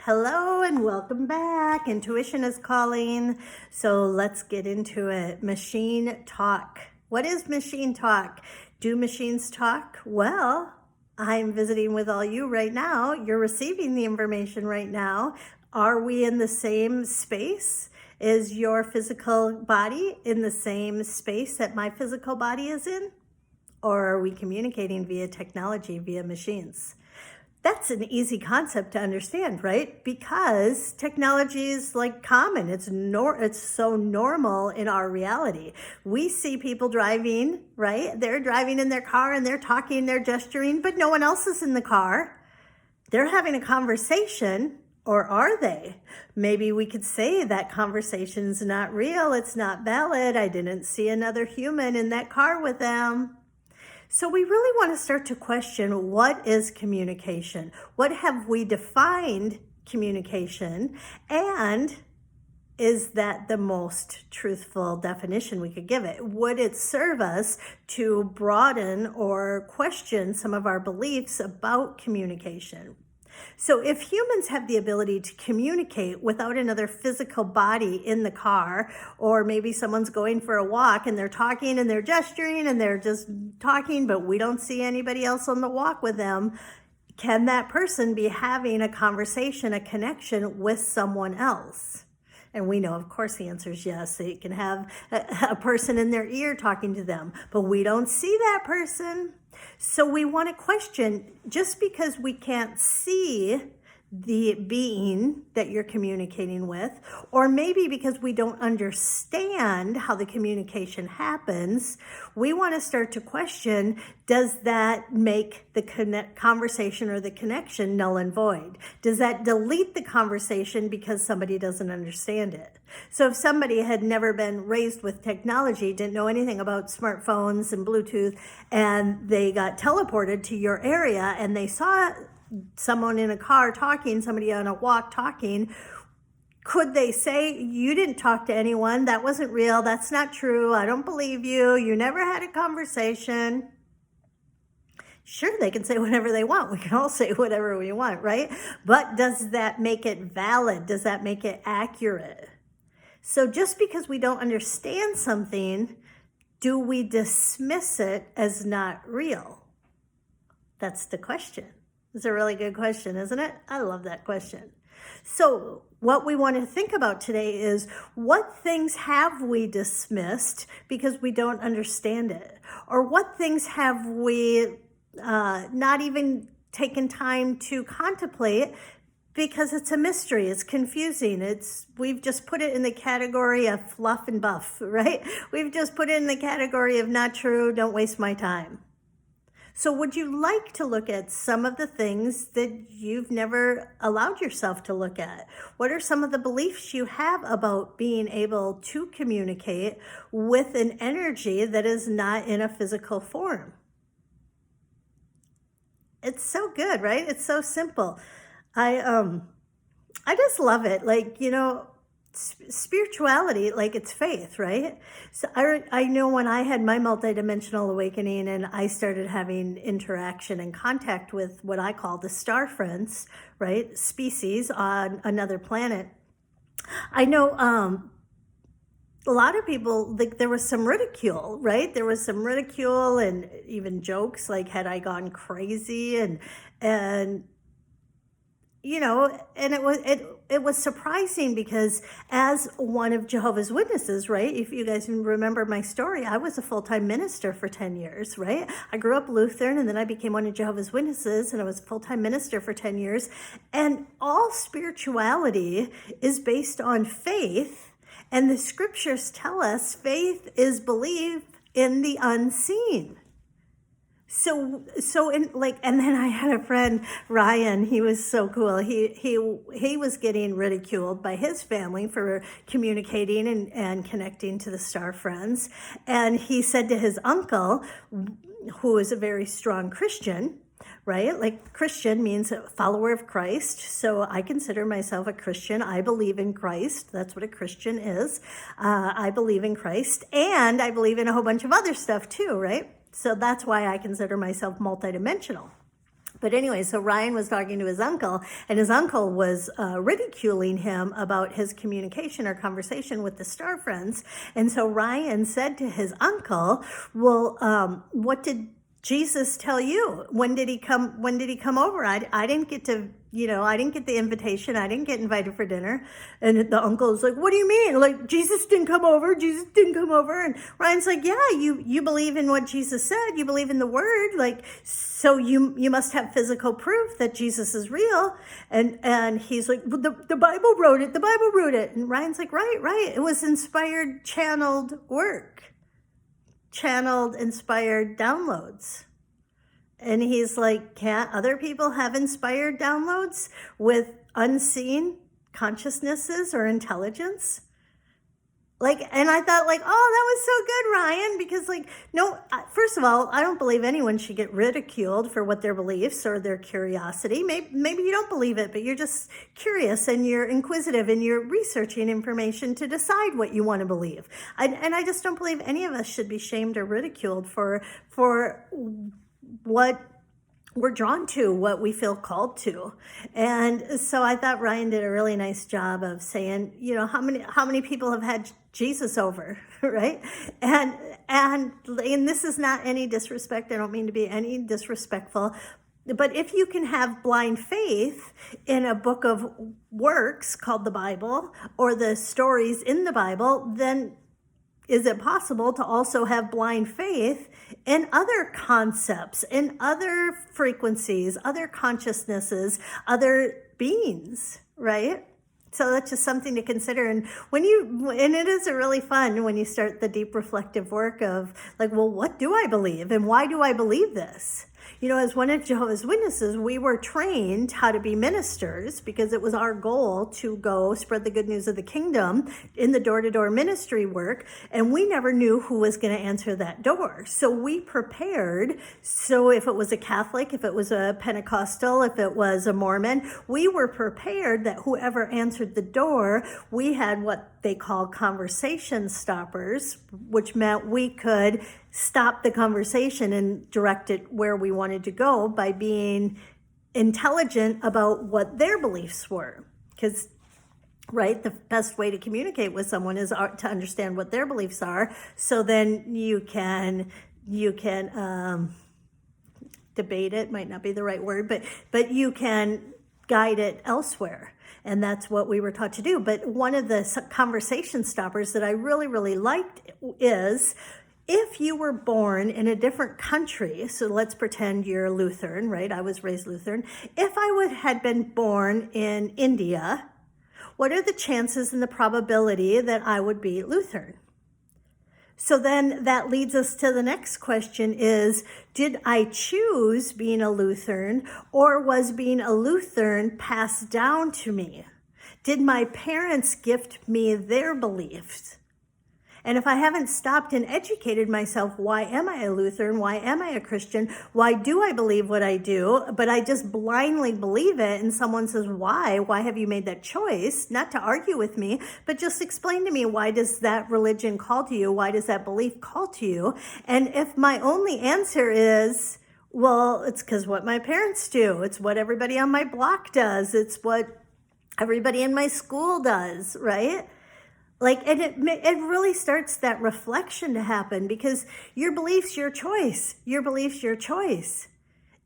Hello and welcome back. Intuition is calling. So let's get into it. Machine talk. What is machine talk? Do machines talk? Well, I'm visiting with all you right now. You're receiving the information right now. Are we in the same space? Is your physical body in the same space that my physical body is in? Or are we communicating via technology, via machines? That's an easy concept to understand, right? Because technology is like common. It's so normal in our reality. We see people driving, right? They're driving in their car and they're talking, they're gesturing, but no one else is in the car. They're having a conversation, or are they? Maybe we could say that conversation's not real. It's not valid. I didn't see another human in that car with them. So we really want to start to question, what is communication? What have we defined communication? And is that the most truthful definition we could give it? Would it serve us to broaden or question some of our beliefs about communication? So if humans have the ability to communicate without another physical body in the car, or maybe someone's going for a walk and they're talking and they're gesturing and they're just talking, but we don't see anybody else on the walk with them, can that person be having a conversation, a connection with someone else? And we know, of course, the answer is yes. They can have a person in their ear talking to them, but we don't see that person. So we want to question, just because we can't see the being that you're communicating with, or maybe because we don't understand how the communication happens, we want to start to question, does that make the conversation or the connection null and void? Does that delete the conversation because somebody doesn't understand it? So if somebody had never been raised with technology, didn't know anything about smartphones and Bluetooth, and they got teleported to your area and they saw someone in a car talking, somebody on a walk talking, could they say, you didn't talk to anyone, that wasn't real, that's not true, I don't believe you, you never had a conversation? Sure, they can say whatever they want. We can all say whatever we want, right? But does that make it valid? Does that make it accurate? So just because we don't understand something, do we dismiss it as not real? That's the question. It's a really good question, isn't it? I love that question. So what we want to think about today is, what things have we dismissed because we don't understand it? Or what things have we not even taken time to contemplate because it's a mystery, it's confusing, we've just put it in the category of fluff and buff, right? We've just put it in the category of not true, don't waste my time. So would you like to look at some of the things that you've never allowed yourself to look at? What are some of the beliefs you have about being able to communicate with an energy that is not in a physical form? It's so good, right? It's so simple. I just love it. Like, spirituality, like it's faith, right? So I know when I had my multidimensional awakening and I started having interaction and contact with what I call the star friends, right? Species on another planet. I know a lot of people, like, there was some ridicule, right? There was some ridicule and even jokes like, had I gone crazy? And it was surprising because as one of Jehovah's Witnesses, right? If you guys remember my story, I was a full-time minister for 10 years, right? I grew up Lutheran and then I became one of Jehovah's Witnesses and I was a full-time minister for 10 years. And all spirituality is based on faith. And the scriptures tell us faith is belief in the unseen. And then I had a friend, Ryan. He was so cool. He was getting ridiculed by his family for communicating and connecting to the star friends. And he said to his uncle, who is a very strong Christian, right? Like, Christian means a follower of Christ. So I consider myself a Christian. I believe in Christ. That's what a Christian is. I believe in Christ. And I believe in a whole bunch of other stuff too, right? So that's why I consider myself multidimensional. But anyway, so Ryan was talking to his uncle, and his uncle was ridiculing him about his communication or conversation with the star friends. And so Ryan said to his uncle, well, what did Jesus tell you? When did he come over? I didn't get to, I didn't get the invitation. I didn't get invited for dinner. And the uncle was like, what do you mean? Like, Jesus didn't come over. Jesus didn't come over. And Ryan's like, yeah, you believe in what Jesus said. You believe in the word. Like, so you must have physical proof that Jesus is real. And he's like, well, the Bible wrote it. The Bible wrote it. And Ryan's like, right. It was inspired, channeled work. Channeled, inspired downloads. And he's like, can't other people have inspired downloads with unseen consciousnesses or intelligence? Like, and I thought like, oh, that was so good, Ryan, because like, no, first of all, I don't believe anyone should get ridiculed for what their beliefs or their curiosity. Maybe you don't believe it, but you're just curious and you're inquisitive and you're researching information to decide what you want to believe. And I just don't believe any of us should be shamed or ridiculed for what we're drawn to, what we feel called to. And so I thought Ryan did a really nice job of saying, how many people have had Jesus over, right? And this is not any disrespect. I don't mean to be any disrespectful, but if you can have blind faith in a book of works called the Bible or the stories in the Bible, then is it possible to also have blind faith in other concepts, in other frequencies, other consciousnesses, other beings, right? So that's just something to consider. And and it is really fun when you start the deep reflective work of like, well, what do I believe and why do I believe this? As one of Jehovah's Witnesses, we were trained how to be ministers because it was our goal to go spread the good news of the kingdom in the door-to-door ministry work. And we never knew who was going to answer that door. So we prepared. So if it was a Catholic, if it was a Pentecostal, if it was a Mormon, we were prepared that whoever answered the door, we had what they call conversation stoppers, which meant we could stop the conversation and direct it where we wanted to go by being intelligent about what their beliefs were. Because, right, the best way to communicate with someone is to understand what their beliefs are. So then you can debate it, might not be the right word, but you can guide it elsewhere. And that's what we were taught to do. But one of the conversation stoppers that I really, really liked is, if you were born in a different country, so let's pretend you're Lutheran, right? I was raised Lutheran. If I had been born in India, what are the chances and the probability that I would be Lutheran? So then that leads us to the next question is, did I choose being a Lutheran, or was being a Lutheran passed down to me? Did my parents gift me their beliefs? And if I haven't stopped and educated myself, why am I a Lutheran? Why am I a Christian? Why do I believe what I do? But I just blindly believe it. And someone says, why? Why have you made that choice? Not to argue with me, but just explain to me, why does that religion call to you? Why does that belief call to you? And if my only answer is, well, it's because what my parents do. It's what everybody on my block does. It's what everybody in my school does, right? And it really starts that reflection to happen, because your beliefs, your choice. Your beliefs, your choice.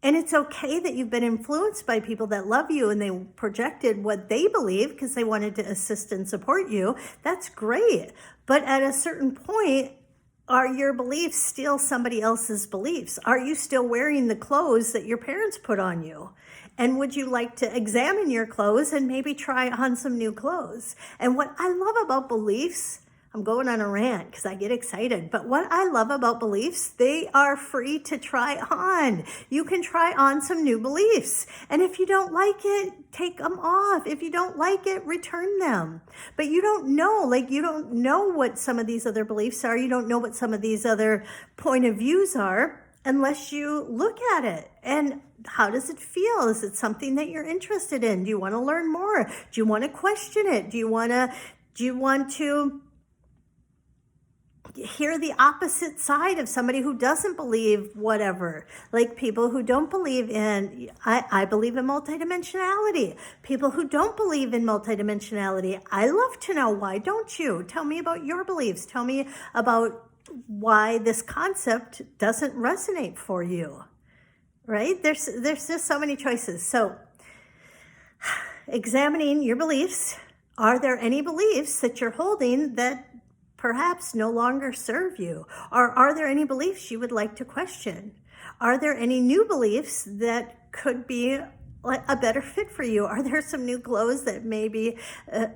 And it's okay that you've been influenced by people that love you and they projected what they believe because they wanted to assist and support you. That's great. But at a certain point, are your beliefs still somebody else's beliefs? Are you still wearing the clothes that your parents put on you? And would you like to examine your clothes and maybe try on some new clothes? And what I love about beliefs, I'm going on a rant because I get excited, but what I love about beliefs, they are free to try on. You can try on some new beliefs. And if you don't like it, take them off. If you don't like it, return them. But you don't know, you don't know what some of these other beliefs are. You don't know what some of these other point of views are unless you look at it. And how does it feel? Is it something that you're interested in? Do you want to learn more? Do you want to question it? Do you want to hear the opposite side of somebody who doesn't believe whatever. Like people who don't believe in, I believe in multidimensionality. People who don't believe in multidimensionality, I love to know, why don't you? Tell me about your beliefs. Tell me about why this concept doesn't resonate for you, right? There's just so many choices. So examining your beliefs, are there any beliefs that you're holding that perhaps no longer serve you? Or are there any beliefs you would like to question? Are there any new beliefs that could be a better fit for you? Are there some new glows that maybe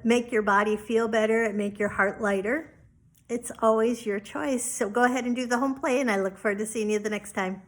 make your body feel better and make your heart lighter? It's always your choice. So go ahead and do the home play, and I look forward to seeing you the next time.